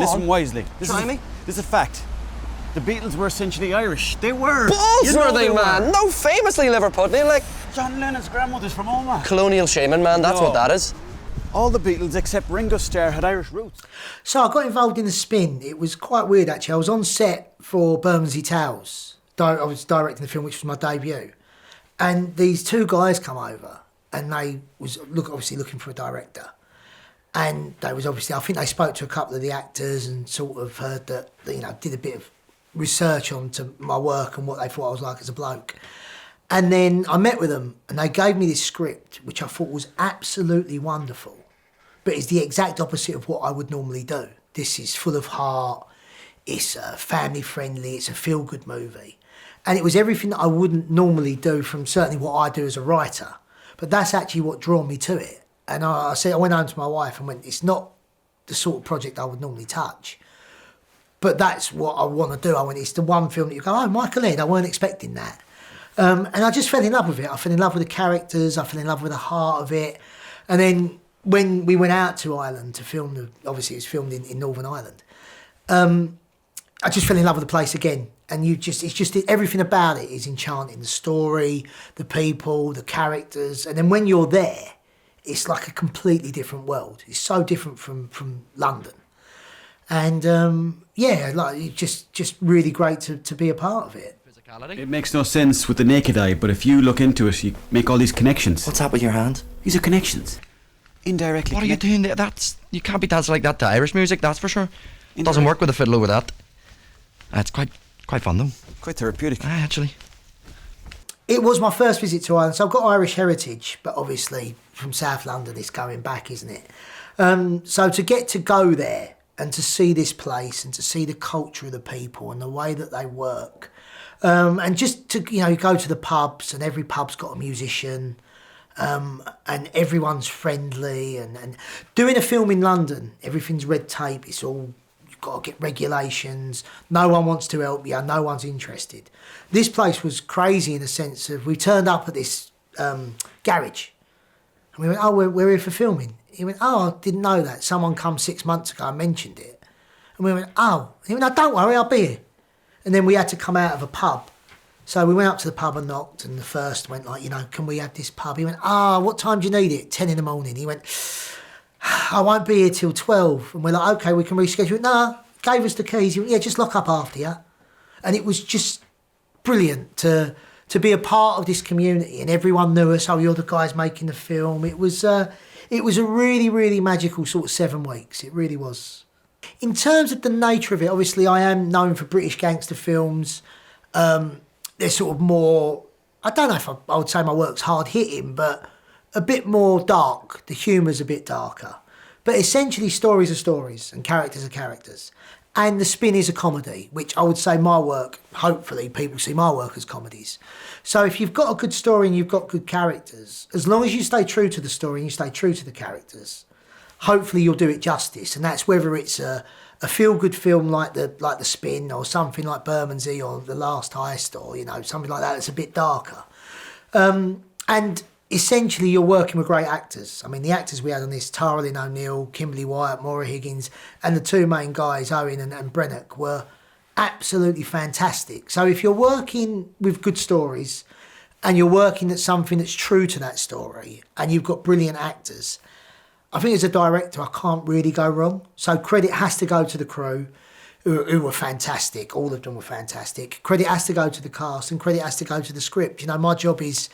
Listen wisely. Try me. This is a fact. The Beatles were essentially Irish. They were. Balls were they, man? No, famously Liverpudlian, like. John Lennon's grandmother's from Omagh. Colonial shaman, man, that's what that is. All the Beatles except Ringo Starr had Irish roots. So I got involved in the spin. It was quite weird, actually. I was on set for Bermondsey Tales. I was directing the film, which was my debut. And these two guys come over, and they was obviously looking for a director. And they was obviously, I think they spoke to a couple of the actors and sort of heard that, did a bit of research onto my work and what they thought I was like as a bloke. And then I met with them, and they gave me this script, which I thought was absolutely wonderful, but it's the exact opposite of what I would normally do. This is full of heart, it's family friendly, it's a feel-good movie. And it was everything that I wouldn't normally do from certainly what I do as a writer. But that's actually what drew me to it. And I went home to my wife and went, it's not the sort of project I would normally touch, but that's what I want to do. I went, it's the one film that you go, oh, Michael Ed, I weren't expecting that. And I just fell in love with it. I fell in love with the characters, I fell in love with the heart of it. And then when we went out to Ireland to film, obviously it was filmed in Northern Ireland, I just fell in love with the place again. And it's just everything about it is enchanting. The story, the people, the characters. And then when you're there, it's like a completely different world. It's so different from London. And it's just really great to be a part of it. It makes no sense with the naked eye, but if you look into it, you make all these connections. What's that with your hand? These are connections. Indirectly. What are you doing there? You can't be dancing like that to Irish music, that's for sure. It doesn't work with a fiddle over that. It's quite fun though. Quite therapeutic. Actually. It was my first visit to Ireland, so I've got Irish heritage, but obviously from South London it's going back, isn't it? So to get to go there and to see this place and to see the culture of the people and the way that they work, and just to go to the pubs, and every pub's got a musician, and everyone's friendly, and doing a film in London, everything's red tape, it's all, you've got to get regulations, no one wants to help you, no one's interested. This place was crazy in the sense of, we turned up at this garage, and we went, oh, we're here for filming. He went, oh, I didn't know that, someone come 6 months ago and mentioned it. And we went, oh. He went, no, don't worry, I'll be here. And then we had to come out of a pub. So we went up to the pub and knocked, and the first went like, can we have this pub? He went, what time do you need it? 10 in the morning. He went, I won't be here till 12. And we're like, okay, we can reschedule it. No, gave us the keys. He went, yeah, just lock up after you. And it was just brilliant to be a part of this community, and everyone knew us. Oh, you're the guys making the film. It was a really, really magical sort of 7 weeks. It really was. In terms of the nature of it, obviously I am known for British gangster films. They're sort of more, I don't know if I would say my work's hard-hitting, but a bit more dark. The humour's a bit darker. But essentially stories are stories and characters are characters. And the spin is a comedy, which I would say my work, hopefully people see my work as comedies. So if you've got a good story and you've got good characters, as long as you stay true to the story and you stay true to the characters, hopefully you'll do it justice. And that's whether it's a feel-good film like the Spin, or something like Bermondsey or The Last Heist, or something like that that's a bit darker. And essentially you're working with great actors. I mean, the actors we had on this, Tara Lynne O'Neil, Kimberly Wyatt, Maura Higgins, and the two main guys, Owen and Brenock, were absolutely fantastic. So if you're working with good stories and you're working at something that's true to that story and you've got brilliant actors, I think as a director, I can't really go wrong. So credit has to go to the crew, who were fantastic. All of them were fantastic. Credit has to go to the cast, and credit has to go to the script. My job is,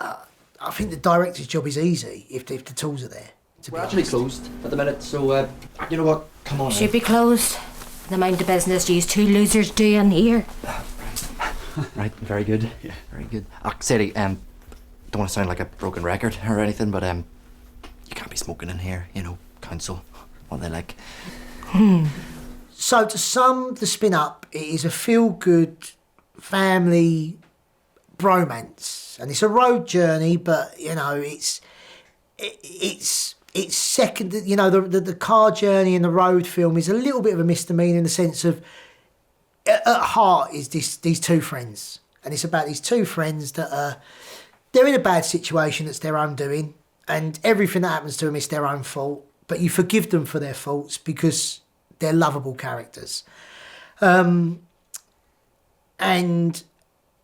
I think the director's job is easy if the tools are there. We're actually closed at the minute, so you know what? Come on. Should be closed. The amount of business you two losers doing here. Right, very good. Yeah. Very good. Sadie, don't want to sound like a broken record or anything, but you can't be smoking in here, council, what they like. So to sum the spin up, it is a feel-good family bromance, and it's a road journey, but it's second. The car journey and the road film is a little bit of a misdemeanor in the sense of, at heart, is these two friends, and it's about these two friends that they're in a bad situation that's their own doing. And everything that happens to them is their own fault, but you forgive them for their faults because They're lovable characters. And,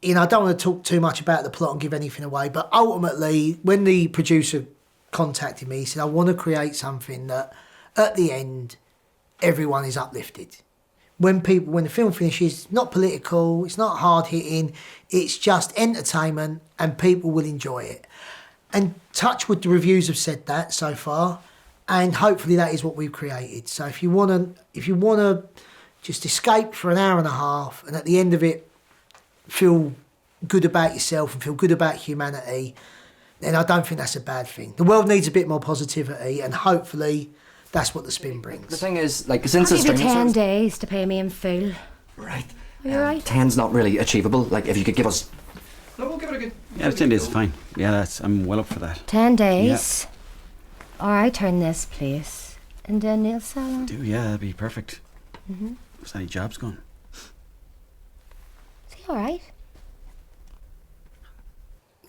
you know, I don't want to talk too much about the plot and give anything away, but ultimately, when the producer contacted me, he said, I want to create something that, at the end, everyone is uplifted. When the film finishes, it's not political, it's not hard-hitting, it's just entertainment and people will enjoy it. And touch wood, the reviews have said that so far, and hopefully that is what we've created. So if you want to just escape for an hour and a half, and at the end of it, feel good about yourself and feel good about humanity, then I don't think that's a bad thing. The world needs a bit more positivity, and hopefully that's what the spin brings. The thing is, like, since the I'll give you streaming 10 service... days to pay me in full. Right. Are you right? 10's not really achievable. Like, if you could give us... No, we'll give it a good... Yeah, 10 days is fine. Yeah, I'm well up for that. 10 days. Or I turn this place into a nail salon. Yeah, that'd be perfect. There's any jobs going? Is he alright?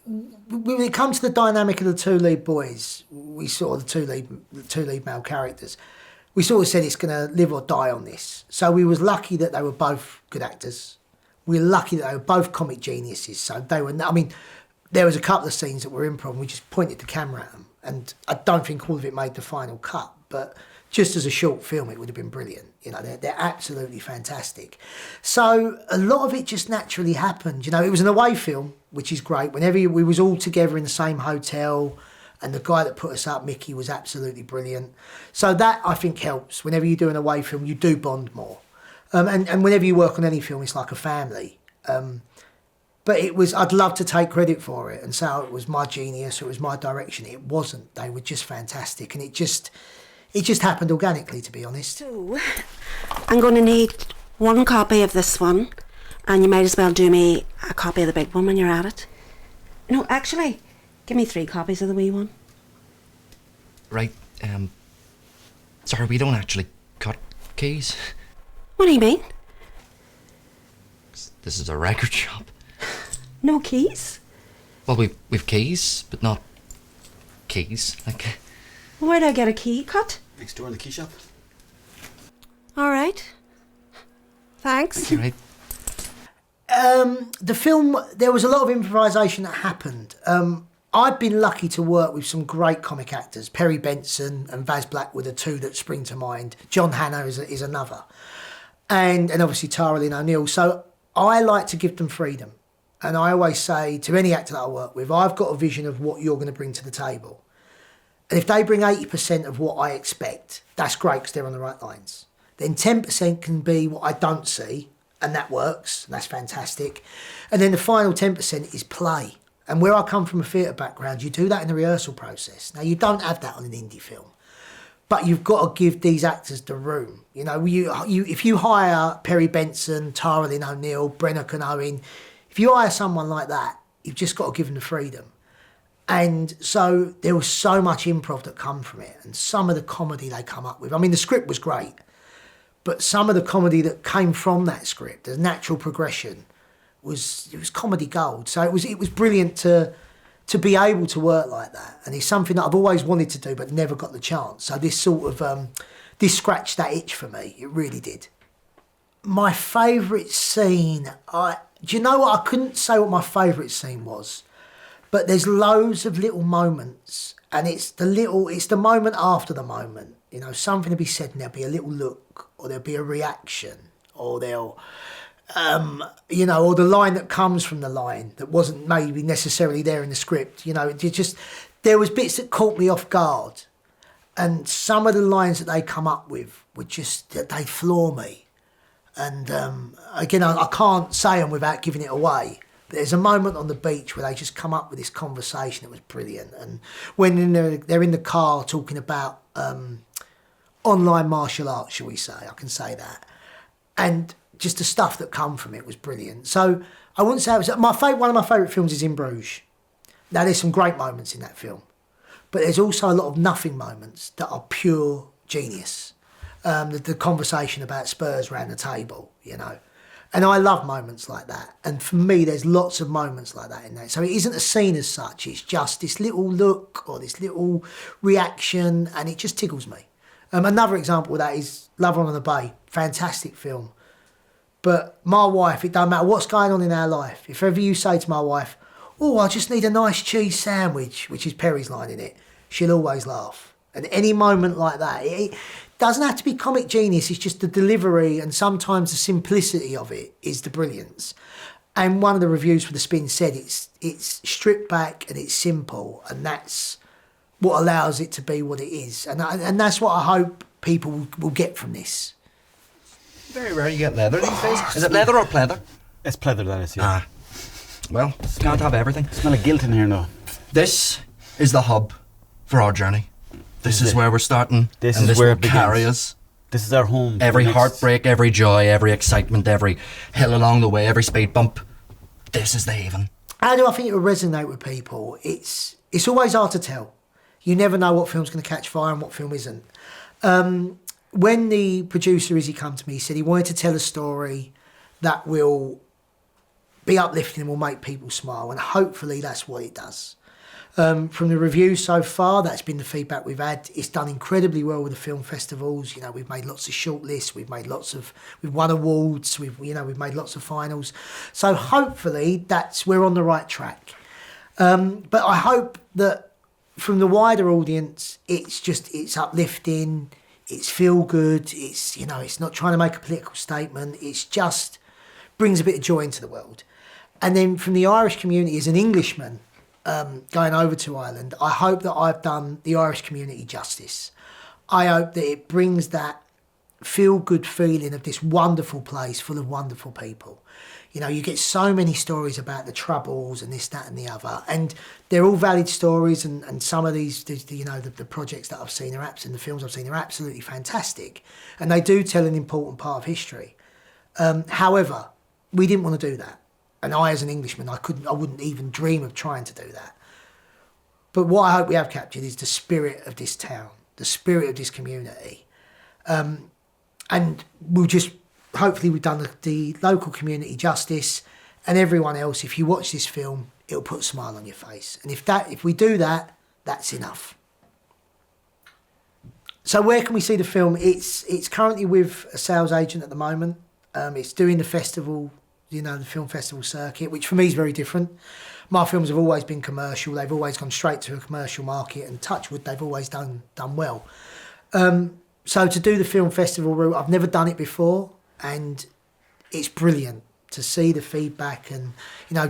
When it comes to the dynamic of the two lead boys, we sort of the two lead male characters, we sort of said it's going to live or die on this. So we was lucky that they were both good actors. We were lucky that they were both comic geniuses. So they were, I mean, there was a couple of scenes that were improv and we just pointed the camera at them. And I don't think all of it made the final cut, but just as a short film, it would have been brilliant. You know, they're absolutely fantastic. So a lot of it just naturally happened. You know, it was an away film, which is great. Whenever we was all together in the same hotel, and the guy that put us up, Mickey, was absolutely brilliant. So that, I think, helps. Whenever you do an away film, you do bond more. And whenever you work on any film, it's like a family. But I'd love to take credit for it and say, oh, it was my genius, or it was my direction. It wasn't. They were just fantastic. And it just happened organically, to be honest. So, I'm going to need one copy of this one, and you might as well do me a copy of the big one when you're at it. No, actually, give me 3 copies of the wee one. Right, sorry, we don't actually cut keys. What do you mean? This is a record shop. No keys? Well, we've keys, but not keys. Like, Where'd I get a key cut? Next door in the key shop. All right. Thanks. right. The film, there was a lot of improvisation that happened. I'd been lucky to work with some great comic actors. Perry Benson and Vaz Black were the two that spring to mind. John Hannah is another. And obviously Tara Lynne O'Neil. So I like to give them freedom. And I always say to any actor that I work with, I've got a vision of what you're going to bring to the table. And if they bring 80% of what I expect, that's great because they're on the right lines. Then 10% can be what I don't see, and that works, and that's fantastic. And then the final 10% is play. And where I come from a theatre background, you do that in the rehearsal process. Now, you don't have that on an indie film, but you've got to give these actors the room. You know, if you hire Perry Benson, Tara Lynne O'Neil, Brenock and Owen, if you hire someone like that, you've just got to give them the freedom. And so there was so much improv that come from it, and some of the comedy they come up with. I mean, the script was great, but some of the comedy that came from that script, the natural progression, was comedy gold. So it was brilliant to be able to work like that, and it's something that I've always wanted to do but never got the chance. So this sort of this scratched that itch for me. It really did. My favourite scene, do you know what? I couldn't say what my favourite scene was, but there's loads of little moments, and it's the moment after the moment. You know, something to be said, and there'll be a little look, or there'll be a reaction, or there'll, or the line that comes from the line that wasn't maybe necessarily there in the script. You know, there was bits that caught me off guard, and some of the lines that they come up with were they floor me. And again, I can't say them without giving it away. But there's a moment on the beach where they just come up with this conversation that was brilliant. And when they're in the car talking about online martial arts, shall we say, I can say that. And just the stuff that come from it was brilliant. So I wouldn't say it was one of my favourite films is In Bruges. Now there's some great moments in that film, but there's also a lot of nothing moments that are pure genius. The conversation about Spurs around the table, you know. And I love moments like that. And for me, there's lots of moments like that in there. So it isn't a scene as such. It's just this little look or this little reaction, and it just tickles me. Another example of that is Love on the Bay. Fantastic film. But my wife, it don't matter what's going on in our life. If ever you say to my wife, oh, I just need a nice cheese sandwich, which is Perry's line in it, she'll always laugh. And any moment like that, it doesn't have to be comic genius, it's just the delivery and sometimes the simplicity of it is the brilliance. And one of the reviews for The Spin said it's stripped back and it's simple, and that's what allows it to be what it is. And that's what I hope people will get from this. Very rare you get leather these days. Is it leather or pleather? It's pleather, that is, yeah. Well, can't have everything. Smell of guilt in here now. This is the hub for our journey. This is where we're starting. This and is this where will it begins. carry us. This is our home. Every heartbreak, every joy, every excitement, every hill along the way, every speed bump. This is the haven. How do I think it will resonate with people? It's always hard to tell. You never know what film's going to catch fire and what film isn't. When the producer Izzy came to me, he said he wanted to tell a story that will be uplifting and will make people smile, and hopefully that's what it does. From the reviews so far, that's been the feedback we've had. It's done incredibly well with the film festivals. You know, we've made lots of shortlists, we've won awards, we've made lots of finals. So hopefully we're on the right track. But I hope that from the wider audience, it's uplifting, it's feel good, it's not trying to make a political statement, it's just brings a bit of joy into the world. And then from the Irish community, as an Englishman, going over to Ireland, I hope that I've done the Irish community justice. I hope that it brings that feel-good feeling of this wonderful place full of wonderful people. You know, you get so many stories about the troubles and this, that and the other, and they're all valid stories, and some of these, the projects that I've seen the films I've seen are absolutely fantastic, and they do tell an important part of history. However, we didn't want to do that. And I, as an Englishman, I wouldn't even dream of trying to do that. But what I hope we have captured is the spirit of this town, the spirit of this community. And hopefully we've done the local community justice, and everyone else, if you watch this film, it'll put a smile on your face. And if we do that, that's enough. So where can we see the film? It's currently with a sales agent at the moment. It's doing the festival, the film festival circuit, which for me is very different. My films have always been commercial. They've always gone straight to a commercial market, and touch wood, they've always done well. So to do the film festival route, I've never done it before, and it's brilliant to see the feedback. And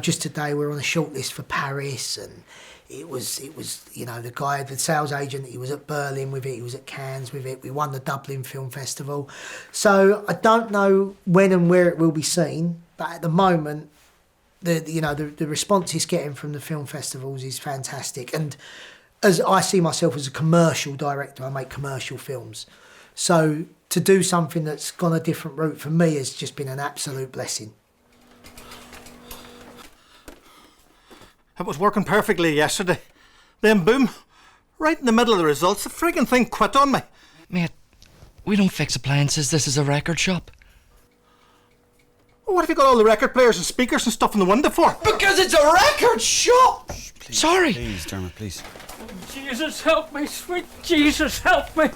just today we're on a shortlist for Paris, and it was the sales agent, he was at Berlin with it, he was at Cannes with it. We won the Dublin Film Festival. So I don't know when and where it will be seen, but at the moment, the response it's getting from the film festivals is fantastic. And as I see myself as a commercial director, I make commercial films. So to do something that's gone a different route for me has just been an absolute blessing. It was working perfectly yesterday. Then boom, right in the middle of the results, the friggin' thing quit on me. Mate, we don't fix appliances. This is a record shop. What have you got all the record players and speakers and stuff in the window for? Because it's a record shop! Please, Sorry. Please, Dermot, please. Jesus help me, sweet Jesus help me.